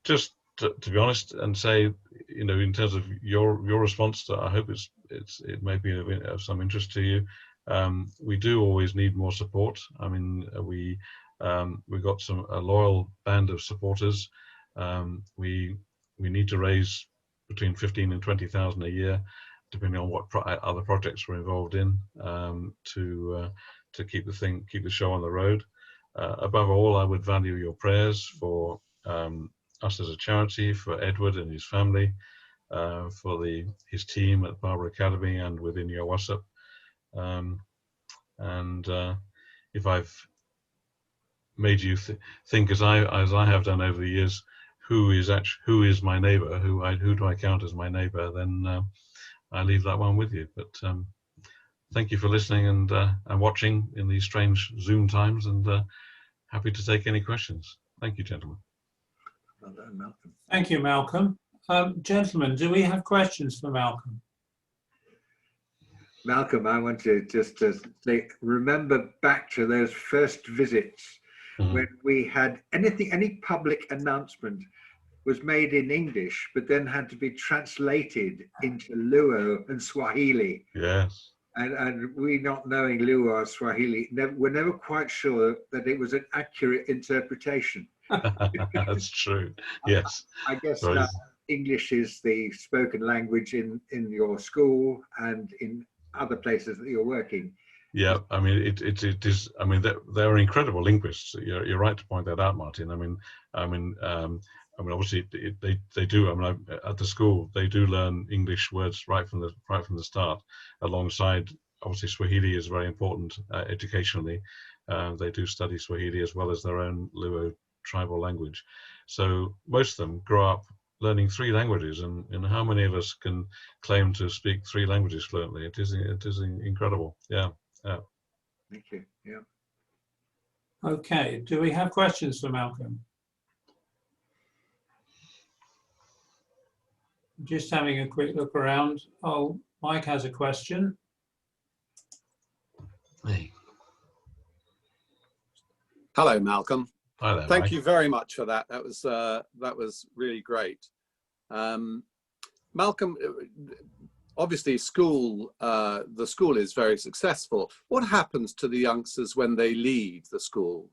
Just to be honest and say, in terms of your response to, I hope it may be of some interest to you. We do always need more support. I mean, we've got a loyal band of supporters. We need to raise between 15 and 20,000 a year, depending on what other projects we're involved in, to keep the show on the road. Above all, I would value your prayers for us as a charity, for Edward and his family, for his team at Barbara Academy and within Yawasup. And if I've made you think as I have done over the years, who is my neighbour, who do I count as my neighbour, then I leave that one with you. But thank you for listening and watching in these strange Zoom times, and happy to take any questions. Thank you, gentlemen. Well done, Malcolm. Thank you, Malcolm. Gentlemen, do we have questions for Malcolm? Malcolm, I want to just say, remember back to those first visits when we had any public announcement was made in English, but then had to be translated into Luo and Swahili. Yes. And we, not knowing Luo or Swahili, were never quite sure that it was an accurate interpretation. That's true. Yes. I guess English is the spoken language in your school and in other places that you're working. Yeah, I mean, it is. I mean, they're incredible linguists. You're right to point that out, Martin. I mean, obviously they do. I mean, at the school they do learn English words right from the start. Alongside, obviously, Swahili is very important educationally. They do study Swahili as well as their own Luo tribal language. So most of them grow up learning 3 languages, and how many of us can claim to speak 3 languages fluently? It is incredible. Yeah. Yeah. Thank you. Yeah. Okay, do we have questions for Malcolm? Just having a quick look around. Oh, Mike has a question. Hey. Hello, Malcolm. Hi there, Thank Mike. you very much for that. That was really great. Malcolm, obviously the school is very successful. What happens to the youngsters when they leave the school?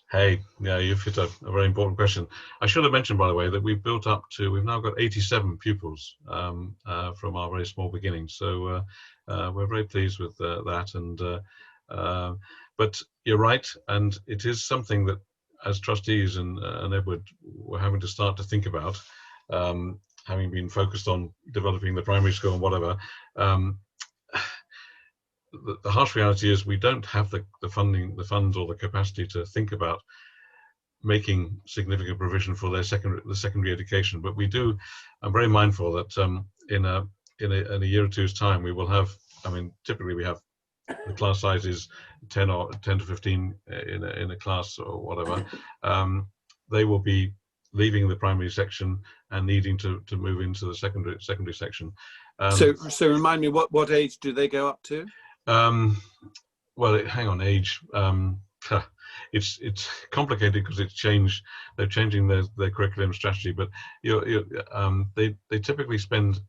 Hey, yeah, you've hit a very important question. I should have mentioned, by the way, that we've now got 87 pupils from our very small beginnings. So we're very pleased with that. And but you're right, and it is something that, as trustees and Edward, we're having to start to think about. Having been focused on developing the primary school and whatever, the harsh reality is we don't have the funds or the capacity to think about making significant provision for the secondary education. But we do. I'm very mindful that in a year or two's time we will have. I mean, typically we have the class size is 10 to 15 in a class or whatever. They will be leaving the primary section and needing to move into the secondary section. So remind me, what age do they go up to? Well, hang on, age. It's complicated because they're changing their curriculum strategy. But they typically spend.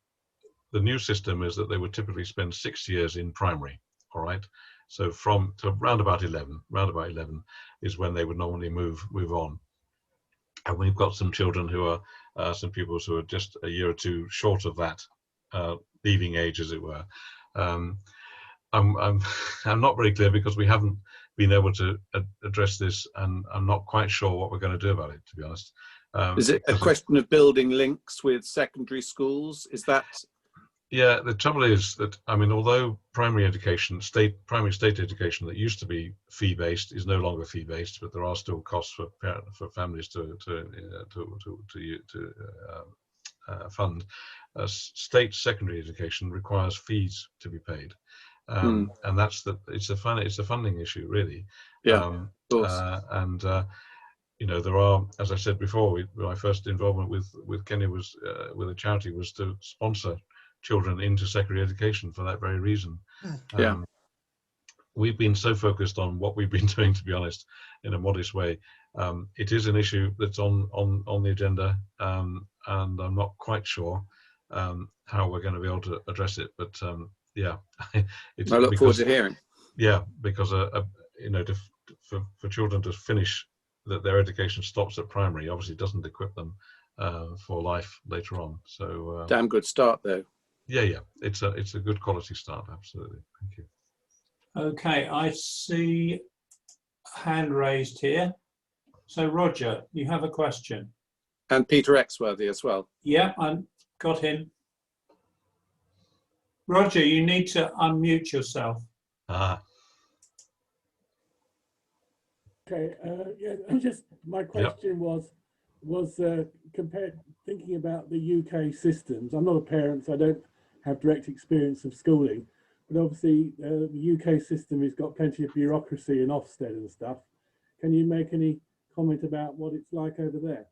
The new system is that they would typically spend 6 years in primary. All right. So to round about 11 is when they would normally move on. And we've got some children who are some pupils who are just a year or two short of that leaving age, as it were. I'm not very clear because we haven't been able to address this, and I'm not quite sure what we're going to do about it, to be honest. Is it a question of building links with secondary schools? Is that? Yeah, the trouble is that, I mean, although primary education, primary state education that used to be fee-based is no longer fee-based, but there are still costs for families to fund. State secondary education requires fees to be paid, and it's a funding issue, really. Yeah, of course. You know, there are, as I said before, my first involvement with Kenya was with a charity was to sponsor children into secondary education for that very reason. Yeah. We've been so focused on what we've been doing, to be honest, in a modest way. It is an issue that's on the agenda, and I'm not quite sure how we're going to be able to address it. But yeah, I look forward to hearing. Yeah, because you know, for children to finish their education stops at primary, obviously doesn't equip them for life later on. So damn good start, though. Yeah, it's a good quality start, absolutely. Thank you. Okay, I see a hand raised here. So Roger, you have a question. And Peter Exworthy as well. Yeah, I got him. Roger, you need to unmute yourself. Okay, yeah, just my question was thinking about the UK systems. I'm not a parent, so I don't have direct experience of schooling, but obviously the UK system has got plenty of bureaucracy and Ofsted and stuff. Can you make any comment about what it's like over there?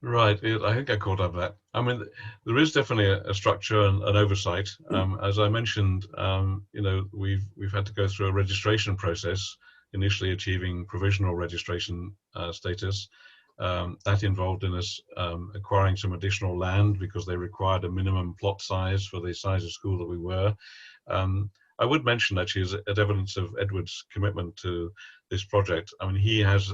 Right, I think I caught up that. I mean, there is definitely a structure and an oversight. As I mentioned, you know, we've had to go through a registration process, initially achieving provisional registration status. That involved in us acquiring some additional land because they required a minimum plot size for the size of school that we were. I would mention, actually, as evidence of Edward's commitment to this project, I mean, he has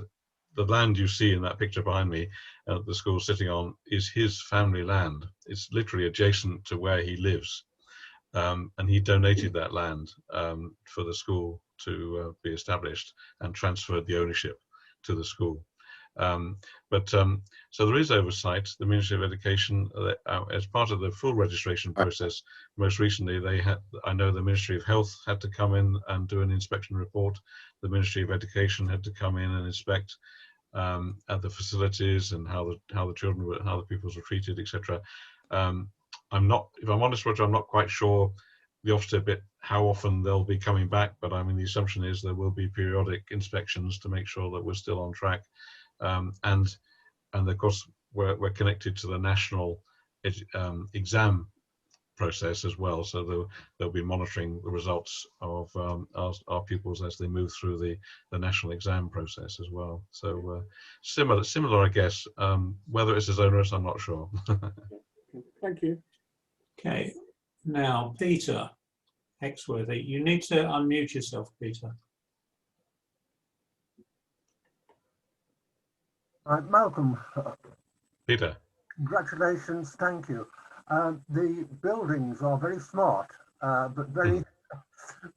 the land you see in that picture behind me, the school sitting on, is his family land. It's literally adjacent to where he lives. and he donated that land for the school to be established and transferred the ownership to the school. So there is oversight. The Ministry of Education, as part of the full registration process, most recently I know the Ministry of Health had to come in and do an inspection report. The Ministry of Education had to come in and inspect at the facilities and how the children were, how the pupils were treated, etc. I'm not, if I'm honest, Roger, I'm not quite sure the Ofsted bit how often they'll be coming back, but I mean the assumption is there will be periodic inspections to make sure that we're still on track. And of course we're connected to the national exam process as well, so they'll be monitoring the results of our pupils as they move through the national exam process as well. So similar I guess. Whether it's as onerous, I'm not sure. Thank you. Okay, now Peter Hexworthy, you need to unmute yourself, Peter. Malcolm, Peter. congratulations, thank you. The buildings are very smart, but very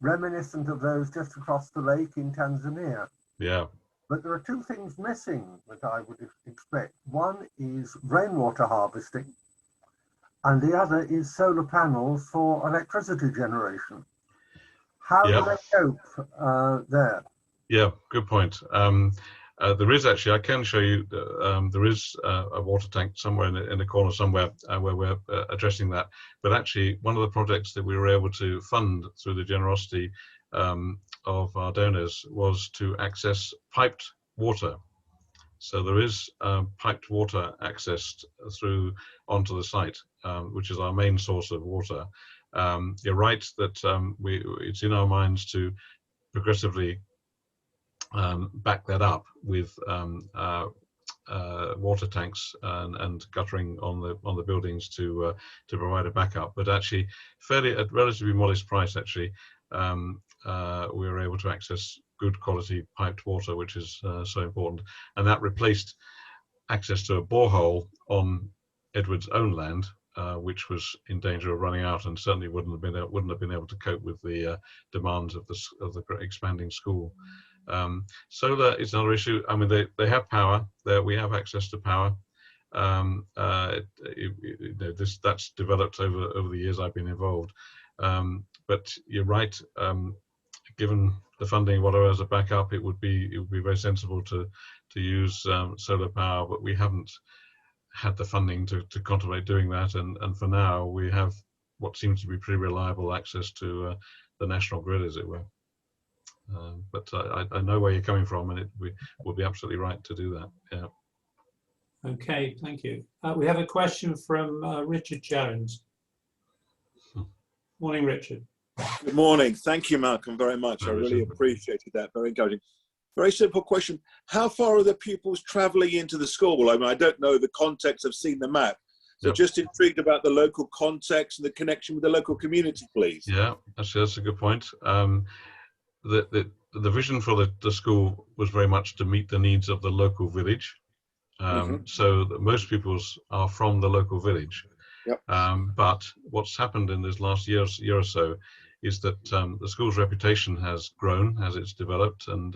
reminiscent of those just across the lake in Tanzania. Yeah. But there are two things missing that I would expect. One is rainwater harvesting, and the other is solar panels for electricity generation. How do they cope there? Yeah, good point. There is actually, I can show you, there is a water tank somewhere in the corner somewhere where we're addressing that. But actually, one of the projects that we were able to fund through the generosity of our donors was to access piped water. So there is piped water accessed through onto the site, which is our main source of water. You're right that it's in our minds to progressively back that up with water tanks and guttering on the buildings to provide a backup. But actually, fairly at relatively modest price, actually, we were able to access good quality piped water, which is so important, and that replaced access to a borehole on Edward's own land, which was in danger of running out, and certainly wouldn't have been able to cope with the demands of the expanding school. Solar is another issue. I mean, they have power. We have access to power. That's developed over the years I've been involved. But you're right. Given the funding, whatever as a backup, it would be very sensible to use solar power. But we haven't had the funding to contemplate doing that. And for now, we have what seems to be pretty reliable access to the national grid, as it were. But I know where you're coming from, and we will be absolutely right to do that. Yeah. Okay, thank you. We have a question from Richard Jones. Morning, Richard. Good morning. Thank you, Malcolm, very much. I really appreciated that. Very encouraging. Very simple question. How far are the pupils travelling into the school? I mean, I don't know the context. I've seen the map. So just intrigued about the local context and the connection with the local community, please. Yeah, that's a good point. The vision for the school was very much to meet the needs of the local village. So that most pupils are from the local village. Yep. But what's happened in this last year or so is that the school's reputation has grown as it's developed and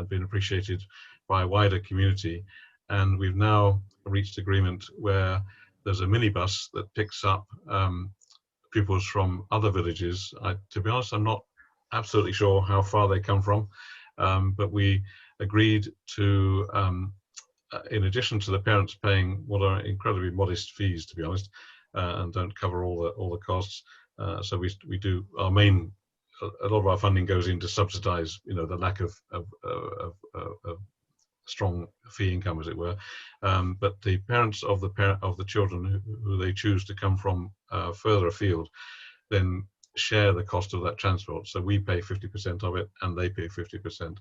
been appreciated by a wider community. And we've now reached agreement where there's a minibus that picks up pupils from other villages. To be honest, I'm not absolutely sure how far they come from, but we agreed to, in addition to the parents paying what are incredibly modest fees, to be honest, and don't cover all the costs. So we do a lot of our funding goes in to subsidise, the lack of strong fee income, as it were. But the parents of the children who they choose to come from further afield, then share the cost of that transport. So we pay 50% of it, and they pay 50%.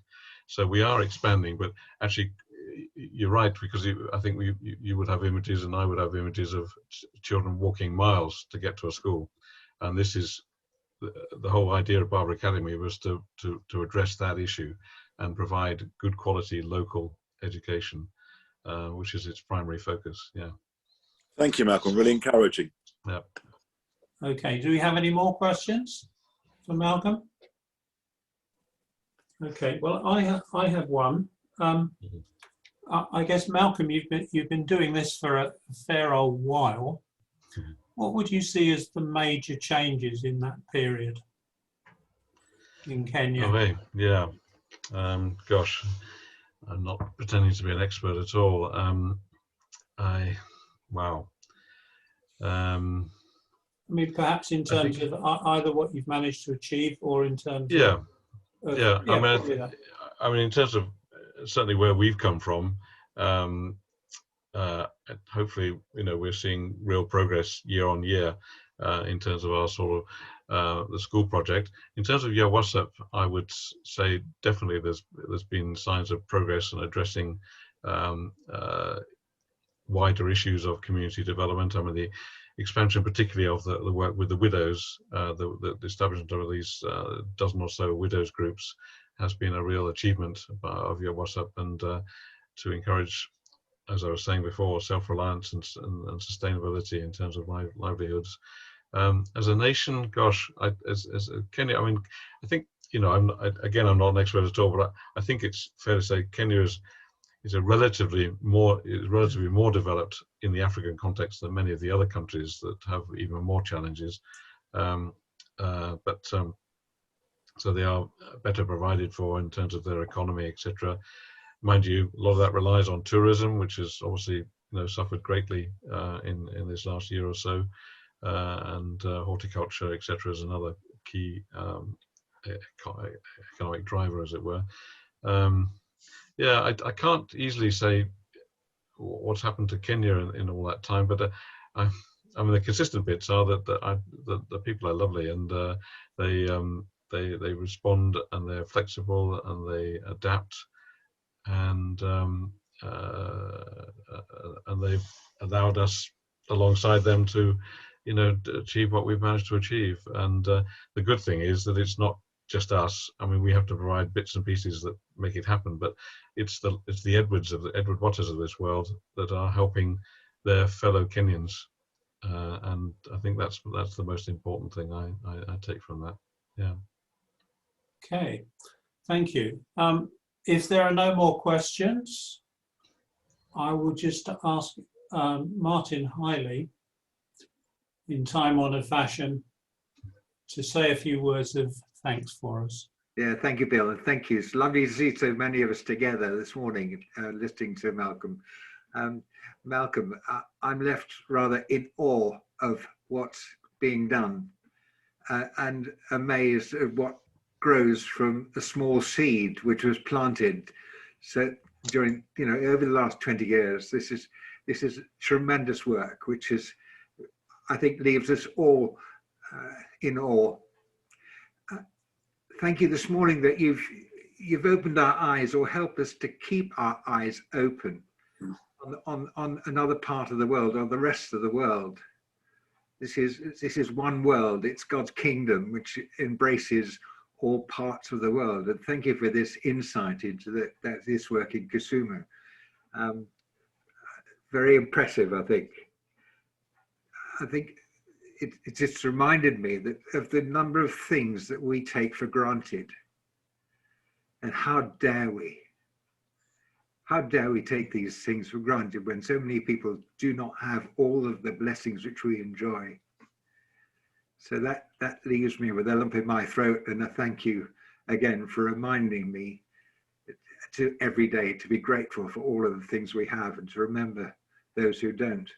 So we are expanding, but actually, you're right, because I think you would have images, and I would have images of children walking miles to get to a school, and this is the whole idea of Barber Academy was to address that issue and provide good quality local education, which is its primary focus. Yeah. Thank you, Malcolm. Really encouraging. Yeah. Okay, do we have any more questions for Malcolm? Okay, well, I have one. I guess, Malcolm, you've been doing this for a fair old while. What would you see as the major changes in that period in Kenya? Okay, yeah. Gosh, I'm not pretending to be an expert at all. Wow. I mean, perhaps in terms of either what you've managed to achieve or in terms of... Yeah, I mean, in terms of certainly where we've come from, hopefully, we're seeing real progress year on year in terms of our sort of the school project. In terms of Yawasap, I would say definitely there's been signs of progress in addressing wider issues of community development. I mean, the expansion particularly of the work with the widows, the establishment of these dozen or so widows groups has been a real achievement of Yawasap, and to encourage, as I was saying before, self-reliance and sustainability in terms of livelihoods. As a nation, gosh, as Kenya, I mean, I think, I'm not an expert at all, but I think it's fair to say Kenya is relatively more developed in the African context than many of the other countries that have even more challenges. So they are better provided for in terms of their economy, etc. Mind you, a lot of that relies on tourism, which has obviously suffered greatly in this last year or so, and horticulture, etc., is another key economic driver, as it were. Yeah, I can't easily say what's happened to Kenya in all that time, but I mean, the consistent bits are that the people are lovely, and they respond, and they're flexible, and they adapt, and they've allowed us alongside them to achieve what we've managed to achieve. And the good thing is that it's not just us. I mean, we have to provide bits and pieces that make it happen, but it's the Edward Watters of this world that are helping their fellow Kenyans, and I think that's the most important thing I take from that. Yeah. Okay, thank you. If there are no more questions, I will just ask Martin Hiley, in time-honoured fashion, to say a few words of thanks for us. Yeah, thank you, Bill, and thank you. It's lovely to see so many of us together this morning, listening to Malcolm. Malcolm, I'm left rather in awe of what's being done, and amazed at what grows from a small seed which was planted. So during, over the last 20 years, this is tremendous work, which is, I think, leaves us all in awe. Thank you this morning that you've opened our eyes, or helped us to keep our eyes open on another part of the world, or the rest of the world. This is one world. It's God's kingdom, which embraces all parts of the world. And thank you for this insight into this work in Kisumu. Very impressive, I think. It just reminded me that of the number of things that we take for granted, and how dare we take these things for granted when so many people do not have all of the blessings which we enjoy. So that leaves me with a lump in my throat, and a thank you again for reminding me to every day to be grateful for all of the things we have, and to remember those who don't.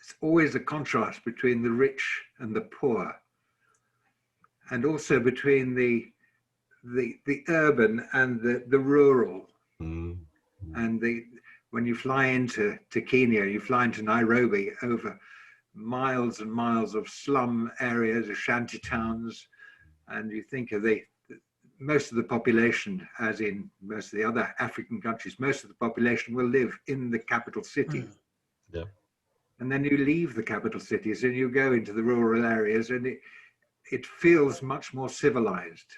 It's always a contrast between the rich and the poor, and also between the urban and the rural. And when you fly into Kenya, you fly into Nairobi, over miles and miles of slum areas, of shanty towns, and you think of most of the population, as in most of the other African countries, most of the population will live in the capital city. Yeah. And then you leave the capital cities and you go into the rural areas, and it feels much more civilized.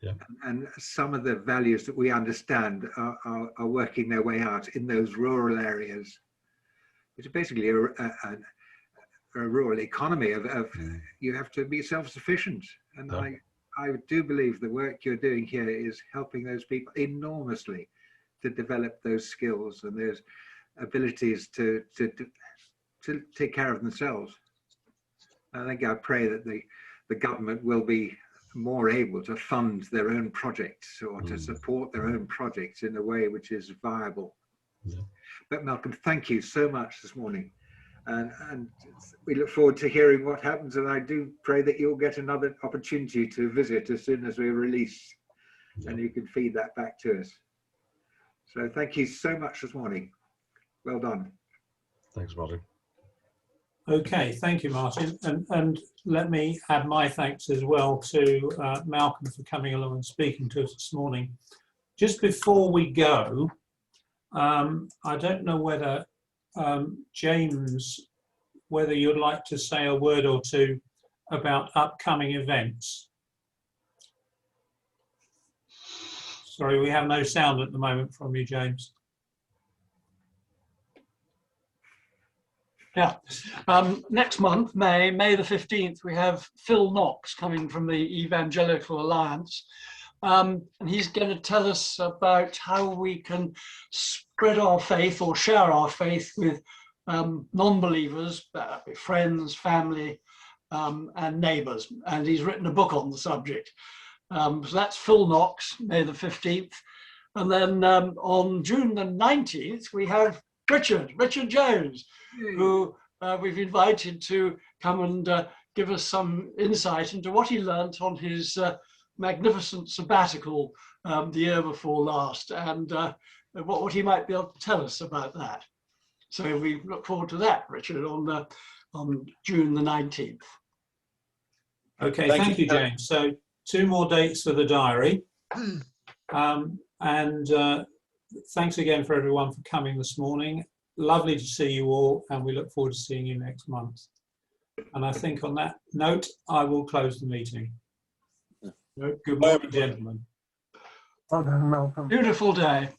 Yeah. And some of the values that we understand are working their way out in those rural areas, which are basically rural economy of you have to be self-sufficient, and I do believe the work you're doing here is helping those people enormously to develop those skills and those abilities to take care of themselves. I pray that the government will be more able to fund their own projects or to support their own projects in a way which is viable. But Malcolm, thank you so much this morning. And we look forward to hearing what happens, and I do pray that you'll get another opportunity to visit as soon as we release, and you can feed that back to us. So thank you so much this morning. Well done. Thanks, Martin. Okay, thank you, Martin. And let me add my thanks as well to Malcolm for coming along and speaking to us this morning. Just before we go, I don't know whether James, whether you'd like to say a word or two about upcoming events. Sorry, we have no sound at the moment from you, James. Yeah, next month, May the 15th, we have Phil Knox coming from the Evangelical Alliance. And he's going to tell us about how we can spread our faith or share our faith with non-believers, friends, family, and neighbours. And he's written a book on the subject. So that's Phil Knox, May the 15th. And then on June the 19th, we have Richard Jones, who we've invited to come and give us some insight into what he learnt on his magnificent sabbatical the year before last, and what he might be able to tell us about that. So we look forward to that, Richard, on June the 19th. Okay, thank you, James. So 2 more dates for the diary. And thanks again for everyone for coming this morning. Lovely to see you all, and we look forward to seeing you next month. And I think on that note, I will close the meeting. Good morning, gentlemen. Well done, Malcolm. Beautiful day.